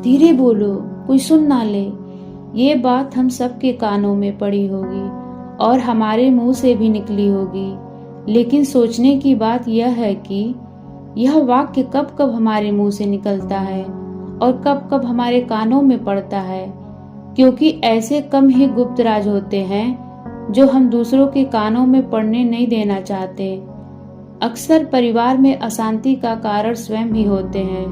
धीरे बोलो, कोई सुन ना ले। ये बात हम सबके कानों में पड़ी होगी और हमारे मुंह से भी निकली होगी, लेकिन सोचने की बात यह है कि यह वाक्य कब कब हमारे मुंह से निकलता है और कब कब हमारे कानों में पड़ता है, क्योंकि ऐसे कम ही गुप्त राज होते हैं जो हम दूसरों के कानों में पड़ने नहीं देना चाहते। अक्सर परिवार में अशांति का कारण स्वयं ही होते हैं।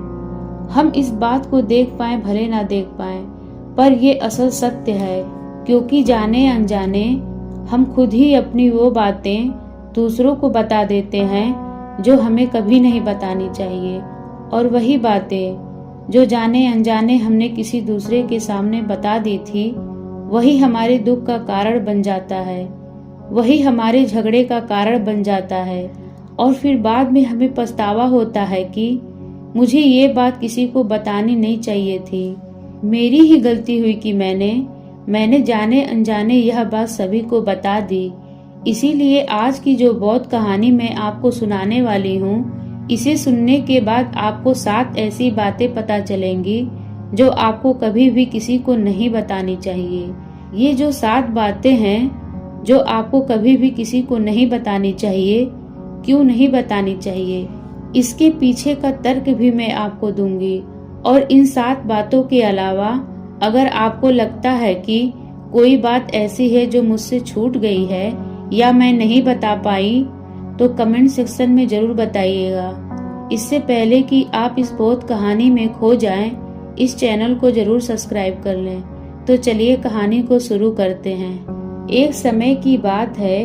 हम इस बात को देख पाए भले ना देख पाए, पर ये असल सत्य है, क्योंकि जाने अनजाने हम खुद ही अपनी वो बातें दूसरों को बता देते हैं जो हमें कभी नहीं बतानी चाहिए, और वही बातें जो जाने अनजाने हमने किसी दूसरे के सामने बता दी थी, वही हमारे दुख का कारण बन जाता है, वही हमारे झगड़े का कारण बन जाता है, और फिर बाद में हमें पछतावा होता है कि मुझे ये बात किसी को बतानी नहीं चाहिए थी। मेरी ही गलती हुई कि मैंने जाने अनजाने यह बात सभी को बता दी। इसीलिए आज की जो बौद्ध कहानी मैं आपको सुनाने वाली हूँ, इसे सुनने के बाद आपको 7 ऐसी बातें पता चलेंगी जो आपको कभी भी किसी को नहीं बतानी चाहिए। ये जो 7 बातें हैं जो आपको कभी भी किसी को नहीं बतानी चाहिए, क्यों नहीं बतानी चाहिए, इसके पीछे का तर्क भी मैं आपको दूंगी। और इन 7 बातों के अलावा अगर आपको लगता है कि कोई बात ऐसी है जो मुझसे छूट गई है या मैं नहीं बता पाई, तो कमेंट सेक्शन में जरूर बताइएगा। इससे पहले कि आप इस बौद्ध कहानी में खो जाएं, इस चैनल को जरूर सब्सक्राइब कर लें। तो चलिए कहानी को शुरू करते हैं। एक समय की बात है,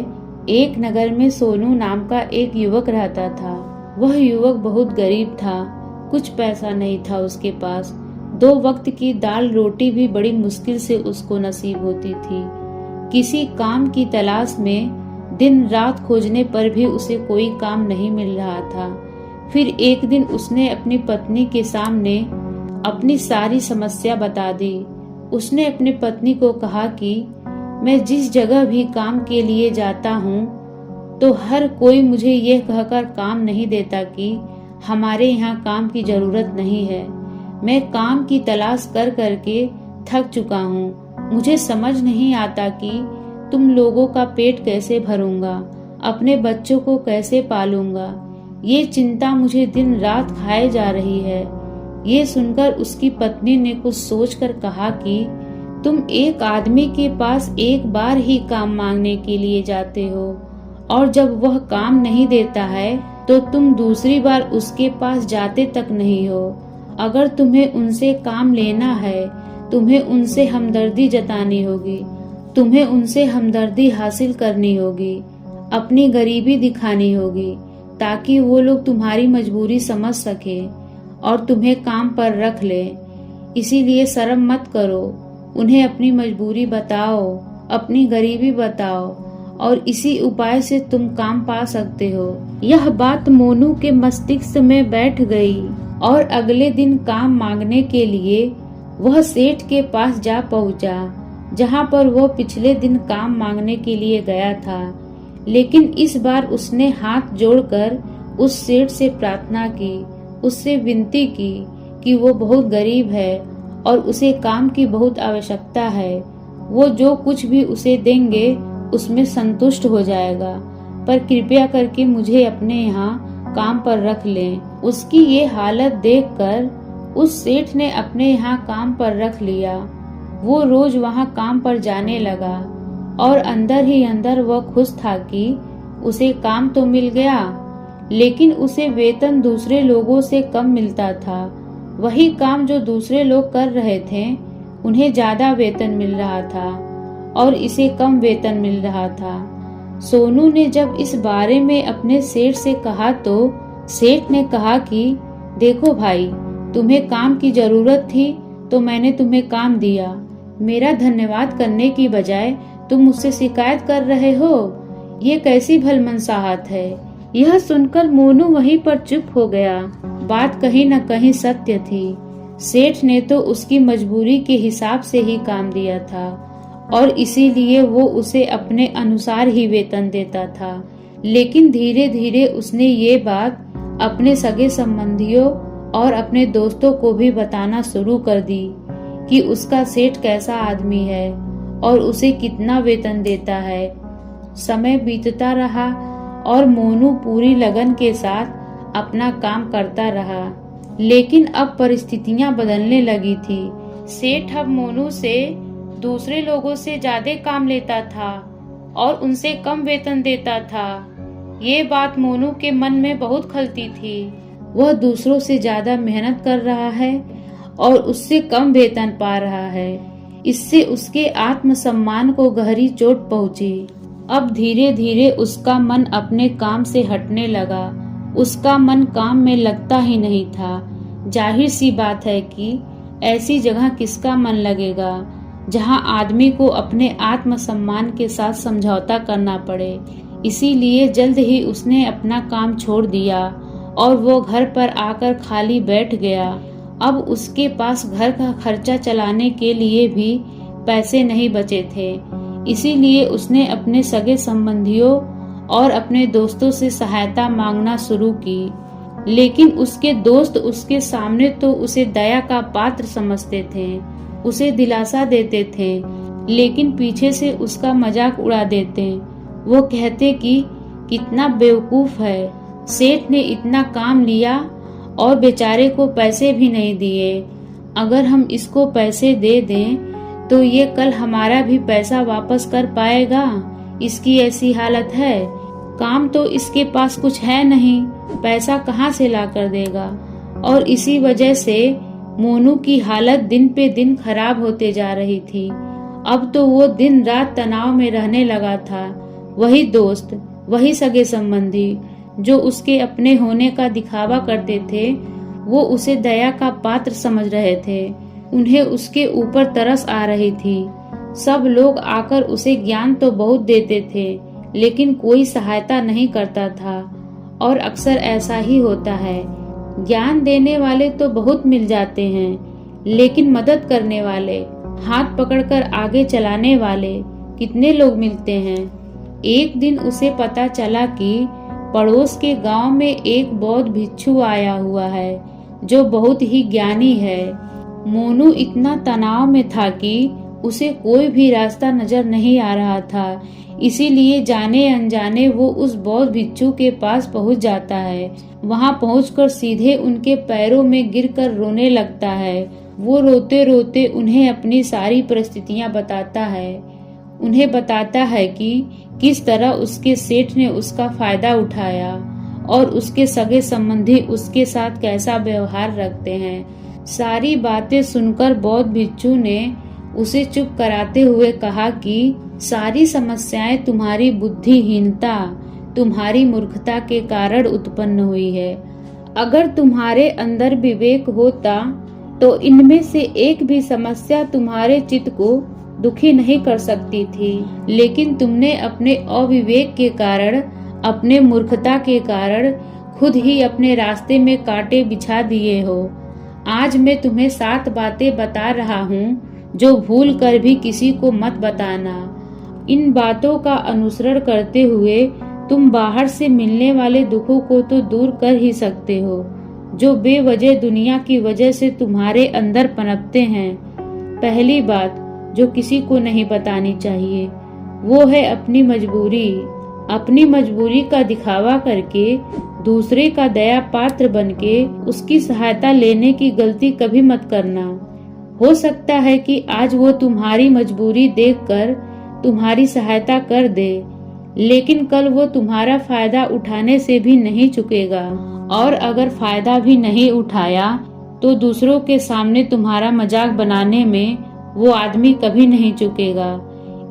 एक नगर में सोनू नाम का एक युवक रहता था। वह युवक बहुत गरीब था, कुछ पैसा नहीं था उसके पास। 2 वक्त की दाल रोटी भी बड़ी मुश्किल से उसको नसीब होती थी। किसी काम की तलाश में दिन रात खोजने पर भी उसे कोई काम नहीं मिल रहा था। फिर एक दिन उसने अपनी पत्नी के सामने अपनी सारी समस्या बता दी। उसने अपनी पत्नी को कहा कि मैं जिस जगह भी काम के लिए जाता हूँ तो हर कोई मुझे यह कहकर काम नहीं देता कि हमारे यहाँ काम की जरूरत नहीं है। मैं काम की तलाश कर करके थक चुका हूँ। मुझे समझ नहीं आता कि तुम लोगों का पेट कैसे भरूंगा, अपने बच्चों को कैसे पालूंगा। ये चिंता मुझे दिन रात खाए जा रही है। ये सुनकर उसकी पत्नी ने कुछ सोचकर कहा कि तुम एक आदमी के पास एक बार ही काम मांगने के लिए जाते हो, और जब वह काम नहीं देता है तो तुम दूसरी बार उसके पास जाते तक नहीं हो। अगर तुम्हें उनसे काम लेना है, तुम्हें उनसे हमदर्दी जतानी होगी, तुम्हें उनसे हमदर्दी हासिल करनी होगी, अपनी गरीबी दिखानी होगी, ताकि वो लोग तुम्हारी मजबूरी समझ सके और तुम्हें काम पर रख ले। इसीलिए शर्म मत करो, उन्हें अपनी मजबूरी बताओ, अपनी गरीबी बताओ, और इसी उपाय से तुम काम पा सकते हो। यह बात मोनू के मस्तिष्क में बैठ गई और अगले दिन काम मांगने के लिए वह सेठ के पास जा पहुंचा, जहां पर वह पिछले दिन काम मांगने के लिए गया था। लेकिन इस बार उसने हाथ जोड़कर उस सेठ से प्रार्थना की, उससे विनती की कि वो बहुत गरीब है और उसे काम की बहुत आवश्यकता है। वो जो कुछ भी उसे देंगे उसमें संतुष्ट हो जाएगा, पर कृपया करके मुझे अपने यहाँ काम पर रख लें। उसकी ये हालत देखकर उस सेठ ने अपने यहाँ काम पर रख लिया। वो रोज वहाँ काम पर जाने लगा और अंदर ही अंदर वह खुश था कि उसे काम तो मिल गया, लेकिन उसे वेतन दूसरे लोगों से कम मिलता था। वही काम जो दूसरे लोग कर रहे थे, उन्हें ज्यादा वेतन मिल रहा था और इसे कम वेतन मिल रहा था। सोनू ने जब इस बारे में अपने सेठ से कहा तो सेठ ने कहा कि देखो भाई, तुम्हें काम की जरूरत थी तो मैंने तुम्हें काम दिया। मेरा धन्यवाद करने की बजाय तुम मुझसे शिकायत कर रहे हो, ये कैसी भलमनसाहत है। यह सुनकर मोनू वहीं पर चुप हो गया। बात कहीं न कहीं सत्य थी। सेठ ने तो उसकी मजबूरी के हिसाब से ही काम दिया था और इसीलिए वो उसे अपने अनुसार ही वेतन देता था। लेकिन धीरे धीरे उसने ये बात अपने सगे संबंधियों और अपने दोस्तों को भी बताना शुरू कर दी कि उसका सेठ कैसा आदमी है और उसे कितना वेतन देता है। समय बीतता रहा और मोनू पूरी लगन के साथ अपना काम करता रहा, लेकिन अब परिस्थितियां बदलने लगी थी। सेठ अब मोनू से दूसरे लोगों से ज्यादा काम लेता था और उनसे कम वेतन देता था। ये बात मोनू के मन में बहुत खलती थी। वह दूसरों से ज्यादा मेहनत कर रहा है और उससे कम वेतन पा रहा है। इससे उसके आत्मसम्मान को गहरी चोट पहुंची। अब धीरे धीरे उसका मन अपने काम से हटने लगा। उसका मन काम में लगता ही नहीं था। जाहिर सी बात है कि ऐसी जगह किसका मन लगेगा जहां आदमी को अपने आत्मसम्मान के साथ समझौता करना पड़े। इसीलिए जल्द ही उसने अपना काम छोड़ दिया और वो घर पर आकर खाली बैठ गया। अब उसके पास घर का खर्चा चलाने के लिए भी पैसे नहीं बचे थे। इसीलिए उसने अपने सगे संबंधियों और अपने दोस्तों से सहायता मांगना शुरू की। लेकिन उसके दोस्त उसके सामने तो उसे दया का पात्र समझते थे, उसे दिलासा देते थे, लेकिन पीछे से उसका मजाक उड़ा देते। वो कहते कि कितना बेवकूफ है, सेठ ने इतना काम लिया और बेचारे को पैसे भी नहीं दिए। अगर हम इसको पैसे दे दें तो ये कल हमारा भी पैसा वापस कर पाएगा। इसकी ऐसी हालत है, काम तो इसके पास कुछ है नहीं, पैसा कहाँ से ला कर देगा। और इसी वजह से मोनू की हालत दिन पे दिन खराब होते जा रही थी। अब तो वो दिन रात तनाव में रहने लगा था। वही दोस्त, वही सगे संबंधी जो उसके अपने होने का दिखावा करते थे, वो उसे दया का पात्र समझ रहे थे। उन्हें उसके ऊपर तरस आ रही थी। सब लोग आकर उसे ज्ञान तो बहुत देते थे, लेकिन कोई सहायता नहीं करता था। और अक्सर ऐसा ही होता है, ज्ञान देने वाले तो बहुत मिल जाते हैं, लेकिन मदद करने वाले, हाथ पकड़कर आगे चलाने वाले कितने लोग मिलते हैं। एक दिन उसे पता चला कि पड़ोस के गांव में एक बौद्ध भिक्षु आया हुआ है जो बहुत ही ज्ञानी है। मोनू इतना तनाव में था कि उसे कोई भी रास्ता नजर नहीं आ रहा था। इसीलिए जाने अनजाने वो उस बौद्ध भिक्षु के पास पहुंच जाता है। वहां पहुंचकर सीधे उनके पैरों में गिरकर रोने लगता है। वो रोते रोते उन्हें अपनी सारी परिस्थितियां बताता है। उन्हें बताता है कि किस तरह उसके सेठ ने उसका फायदा उठाया और उसके सगे संबंधी उसके साथ कैसा व्यवहार रखते हैं। सारी बातें सुनकर बौद्ध भिक्षु ने उसे चुप कराते हुए कहा कि सारी समस्याएं तुम्हारी बुद्धिहीनता, तुम्हारी मूर्खता के कारण उत्पन्न हुई है। अगर तुम्हारे अंदर विवेक होता तो इनमें से एक भी समस्या तुम्हारे चित्त को दुखी नहीं कर सकती थी, लेकिन तुमने अपने अविवेक के कारण, अपने मूर्खता के कारण खुद ही अपने रास्ते में कांटे बिछा दिए हो। आज मैं तुम्हें 7 बातें बता रहा हूँ जो भूल कर भी किसी को मत बताना। इन बातों का अनुसरण करते हुए तुम बाहर से मिलने वाले दुखों को तो दूर कर ही सकते हो जो बेवजह दुनिया की वजह से तुम्हारे अंदर पनपते हैं। पहली बात जो किसी को नहीं बतानी चाहिए वो है अपनी मजबूरी। अपनी मजबूरी का दिखावा करके दूसरे का दया पात्र बनके उसकी सहायता लेने की गलती कभी मत करना। हो सकता है कि आज वो तुम्हारी मजबूरी देखकर तुम्हारी सहायता कर दे, लेकिन कल वो तुम्हारा फायदा उठाने से भी नहीं चुकेगा। और अगर फायदा भी नहीं उठाया तो दूसरों के सामने तुम्हारा मजाक बनाने में वो आदमी कभी नहीं चुकेगा।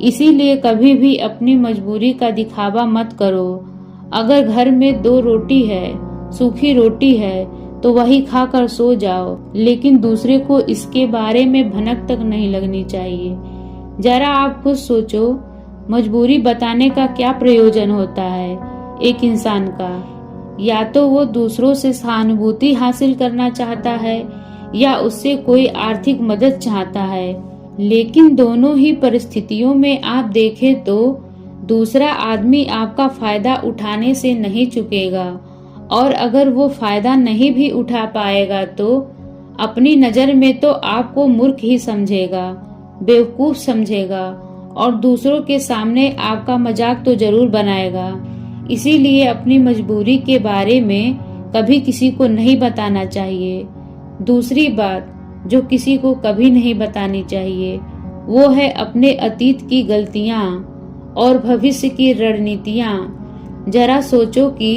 इसीलिए कभी भी अपनी मजबूरी का दिखावा मत करो। अगर घर में 2 रोटी है, सूखी रोटी है, तो वही खाकर सो जाओ, लेकिन दूसरे को इसके बारे में भनक तक नहीं लगनी चाहिए। जरा आप खुद सोचो, मजबूरी बताने का क्या प्रयोजन होता है एक इंसान का। या तो वो दूसरों से सहानुभूति हासिल करना चाहता है या उससे कोई आर्थिक मदद चाहता है, लेकिन दोनों ही परिस्थितियों में आप देखें तो दूसरा आदमी आपका फायदा उठाने से नहीं चुकेगा और अगर वो फायदा नहीं भी उठा पाएगा तो अपनी नजर में तो आपको मूर्ख ही समझेगा, बेवकूफ समझेगा और दूसरों के सामने आपका मजाक तो जरूर बनाएगा। इसीलिए अपनी मजबूरी के बारे में कभी किसी को नहीं बताना चाहिए। दूसरी बात जो किसी को कभी नहीं बतानी चाहिए वो है अपने अतीत की गलतियां और भविष्य की रणनीतियां। जरा सोचो कि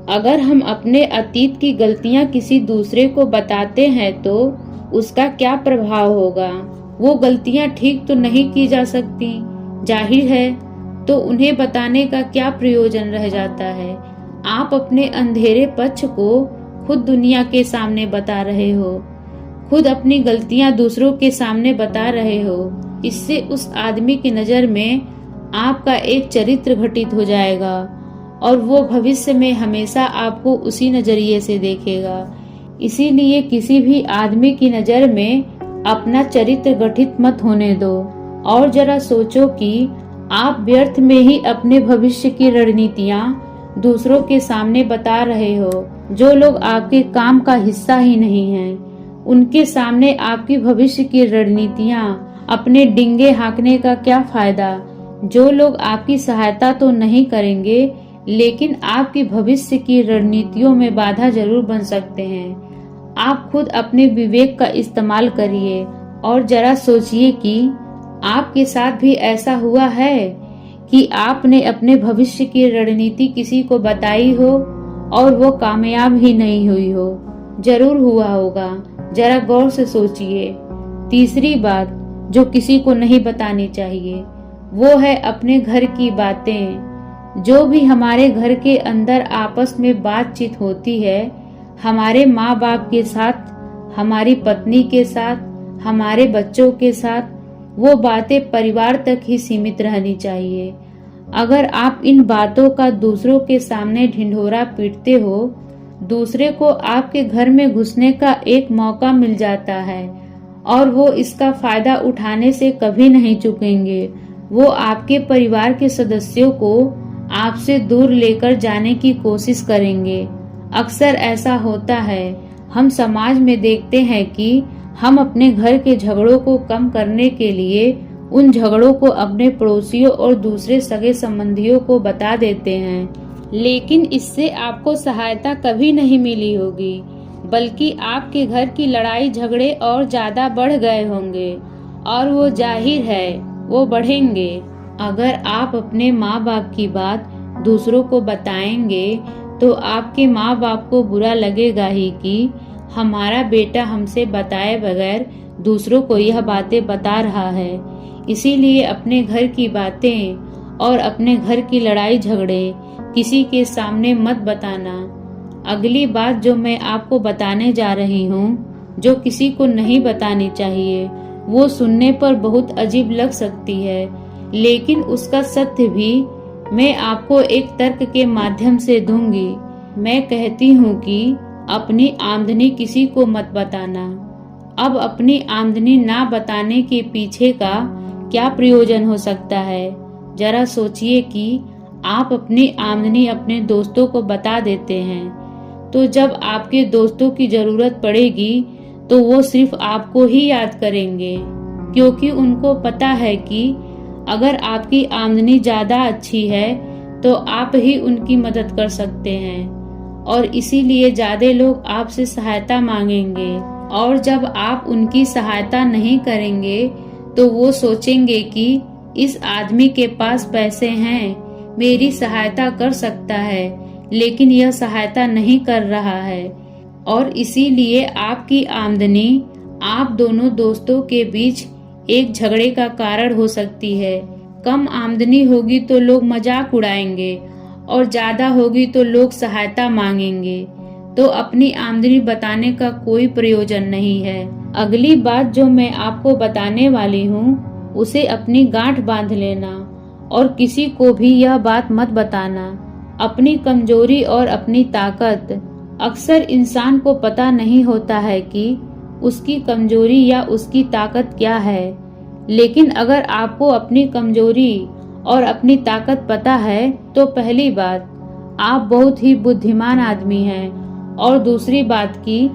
अगर हम अपने अतीत की गलतियां किसी दूसरे को बताते हैं तो उसका क्या प्रभाव होगा। वो गलतियां ठीक तो नहीं की जा सकती, जाहिर है, तो उन्हें बताने का क्या प्रयोजन रह जाता है। आप अपने अंधेरे पक्ष को खुद दुनिया के सामने बता रहे हो, खुद अपनी गलतियां दूसरों के सामने बता रहे हो। इससे उस आदमी की नजर में आपका एक चरित्र घटित हो जाएगा और वो भविष्य में हमेशा आपको उसी नजरिए से देखेगा। इसीलिए किसी भी आदमी की नजर में अपना चरित्र गठित मत होने दो। और जरा सोचो कि आप व्यर्थ में ही अपने भविष्य की रणनीतियां दूसरों के सामने बता रहे हो। जो लोग आपके काम का हिस्सा ही नहीं हैं, उनके सामने आपकी भविष्य की रणनीतियां अपने डिंगे हाँकने का क्या फायदा। जो लोग आपकी सहायता तो नहीं करेंगे लेकिन आपकी भविष्य की रणनीतियों में बाधा जरूर बन सकते हैं। आप खुद अपने विवेक का इस्तेमाल करिए और जरा सोचिए कि आपके साथ भी ऐसा हुआ है कि आपने अपने भविष्य की रणनीति किसी को बताई हो और वो कामयाब ही नहीं हुई हो। जरूर हुआ होगा, जरा गौर से सोचिए। तीसरी बात जो किसी को नहीं बतानी चाहिए वो है अपने घर की बातें। जो भी हमारे घर के अंदर आपस में बातचीत होती है, हमारे माँ बाप के साथ, हमारी पत्नी के साथ, हमारे बच्चों के साथ, वो बातें परिवार तक ही सीमित रहनी चाहिए। अगर आप इन बातों का दूसरों के सामने ढिंढोरा पीटते हो, दूसरे को आपके घर में घुसने का एक मौका मिल जाता है और वो इसका फायदा उठाने से कभी नहीं चूकेंगे। वो आपके परिवार के सदस्यों को आपसे दूर लेकर जाने की कोशिश करेंगे। अक्सर ऐसा होता है, हम समाज में देखते हैं कि हम अपने घर के झगड़ों को कम करने के लिए उन झगड़ों को अपने पड़ोसियों और दूसरे सगे संबंधियों को बता देते हैं, लेकिन इससे आपको सहायता कभी नहीं मिली होगी, बल्कि आपके घर की लड़ाई झगड़े और ज्यादा बढ़ गए होंगे और वो जाहिर है वो बढ़ेंगे। अगर आप अपने माँ बाप की बात दूसरों को बताएंगे तो आपके माँ बाप को बुरा लगेगा ही कि हमारा बेटा हमसे बताए बगैर दूसरों को यह बातें बता रहा है। इसीलिए अपने घर की बातें और अपने घर की लड़ाई झगड़े किसी के सामने मत बताना। अगली बात जो मैं आपको बताने जा रही हूँ, जो किसी को नहीं बतानी चाहिए, वो सुनने पर बहुत अजीब लग सकती है, लेकिन उसका सत्य भी मैं आपको एक तर्क के माध्यम से दूंगी। मैं कहती हूँ कि अपनी आमदनी किसी को मत बताना। अब अपनी आमदनी ना बताने के पीछे का क्या प्रयोजन हो सकता है। जरा सोचिए कि आप अपनी आमदनी अपने दोस्तों को बता देते हैं, तो जब आपके दोस्तों की जरूरत पड़ेगी तो वो सिर्फ आपको ही याद करेंगे, क्योंकि उनको पता है कि अगर आपकी आमदनी ज्यादा अच्छी है तो आप ही उनकी मदद कर सकते हैं और इसीलिए ज्यादा लोग आपसे सहायता मांगेंगे। और जब आप उनकी सहायता नहीं करेंगे तो वो सोचेंगे कि इस आदमी के पास पैसे हैं, मेरी सहायता कर सकता है, लेकिन यह सहायता नहीं कर रहा है। और इसीलिए आपकी आमदनी आप दोनों दोस्तों के बीच एक झगड़े का कारण हो सकती है। कम आमदनी होगी तो लोग मजाक उड़ाएंगे और ज्यादा होगी तो लोग सहायता मांगेंगे। तो अपनी आमदनी बताने का कोई प्रयोजन नहीं है। अगली बात जो मैं आपको बताने वाली हूँ उसे अपनी गांठ बांध लेना और किसी को भी यह बात मत बताना। अपनी कमजोरी और अपनी ताकत, अक्सर इंसान को पता नहीं होता है कि उसकी कमजोरी या उसकी ताकत क्या है, लेकिन अगर आपको अपनी कमजोरी और अपनी ताकत पता है तो पहली बात आप बहुत ही बुद्धिमान आदमी हैं। और दूसरी बात कि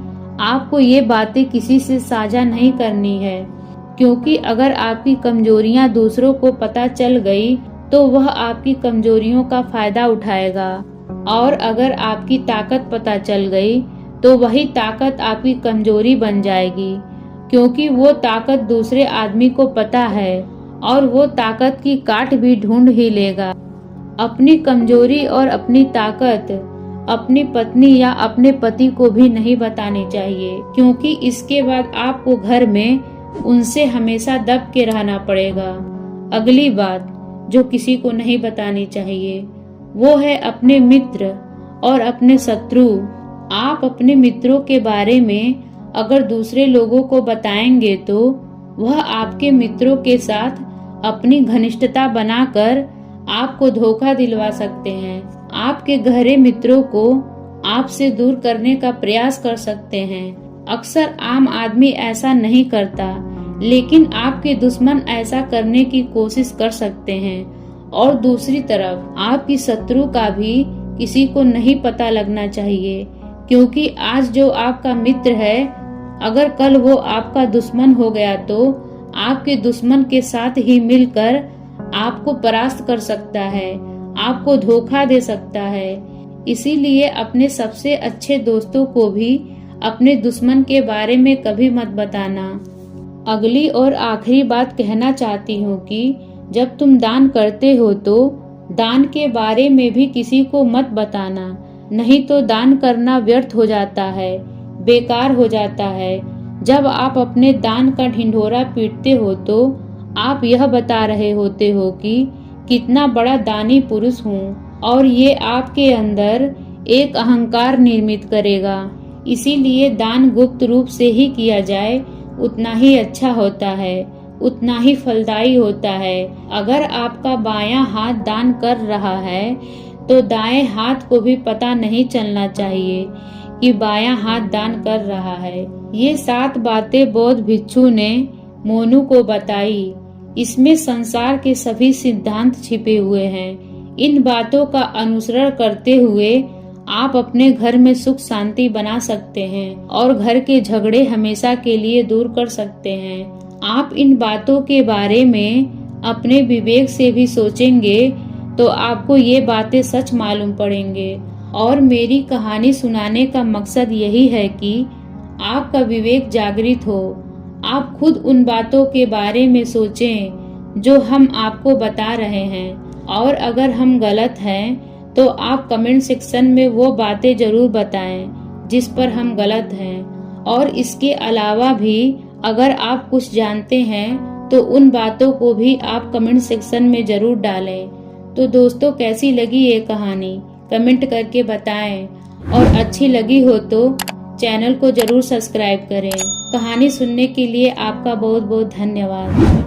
आपको ये बातें किसी से साझा नहीं करनी है, क्योंकि अगर आपकी कमजोरियां दूसरों को पता चल गई तो वह आपकी कमजोरियों का फायदा उठाएगा, और अगर आपकी ताकत पता चल गई तो वही ताकत आपकी कमजोरी बन जाएगी, क्योंकि वो ताकत दूसरे आदमी को पता है और वो ताकत की काट भी ढूंढ ही लेगा। अपनी कमजोरी और अपनी ताकत अपनी पत्नी या अपने पति को भी नहीं बतानी चाहिए, क्योंकि इसके बाद आपको घर में उनसे हमेशा दब के रहना पड़ेगा। अगली बात जो किसी को नहीं बतानी चाहिए वो है अपने मित्र और अपने शत्रु। आप अपने मित्रों के बारे में अगर दूसरे लोगों को बताएंगे तो वह आपके मित्रों के साथ अपनी घनिष्ठता बनाकर आपको धोखा दिलवा सकते हैं। आपके गहरे मित्रों को आपसे दूर करने का प्रयास कर सकते हैं। अक्सर आम आदमी ऐसा नहीं करता, लेकिन आपके दुश्मन ऐसा करने की कोशिश कर सकते हैं। और दूसरी तरफ आपकी शत्रु का भी किसी को नहीं पता लगना चाहिए, क्योंकि आज जो आपका मित्र है अगर कल वो आपका दुश्मन हो गया तो आपके दुश्मन के साथ ही मिलकर आपको परास्त कर सकता है, आपको धोखा दे सकता है। इसीलिए अपने सबसे अच्छे दोस्तों को भी अपने दुश्मन के बारे में कभी मत बताना। अगली और आखिरी बात कहना चाहती हूँ कि जब तुम दान करते हो तो दान के बारे में भी किसी को मत बताना, नहीं तो दान करना व्यर्थ हो जाता है, बेकार हो जाता है। जब आप अपने दान का ढिंढोरा पीटते हो तो आप यह बता रहे होते हो कि कितना बड़ा दानी पुरुष हूँ, और ये आपके अंदर एक अहंकार निर्मित करेगा। इसीलिए दान गुप्त रूप से ही किया जाए उतना ही अच्छा होता है, उतना ही फलदायी होता है। अगर आपका बायां हाथ दान कर रहा है तो दाएं हाथ को भी पता नहीं चलना चाहिए कि बायां हाथ दान कर रहा है। ये 7 बातें बौद्ध भिक्षु ने मोनू को बताई। इसमें संसार के सभी सिद्धांत छिपे हुए हैं। इन बातों का अनुसरण करते हुए आप अपने घर में सुख शांति बना सकते हैं और घर के झगड़े हमेशा के लिए दूर कर सकते हैं। आप इन बातों के बारे में अपने विवेक से भी सोचेंगे तो आपको ये बातें सच मालूम पड़ेंगे। और मेरी कहानी सुनाने का मकसद यही है कि आपका विवेक जागृत हो। आप खुद उन बातों के बारे में सोचें जो हम आपको बता रहे हैं, और अगर हम गलत हैं तो आप कमेंट सेक्शन में वो बातें जरूर बताएं जिस पर हम गलत हैं। और इसके अलावा भी अगर आप कुछ जानते हैं तो उन बातों को भी आप कमेंट सेक्शन में जरूर डालें। तो दोस्तों, कैसी लगी ये कहानी कमेंट करके बताएं, और अच्छी लगी हो तो चैनल को जरूर सब्सक्राइब करें। कहानी सुनने के लिए आपका बहुत बहुत धन्यवाद।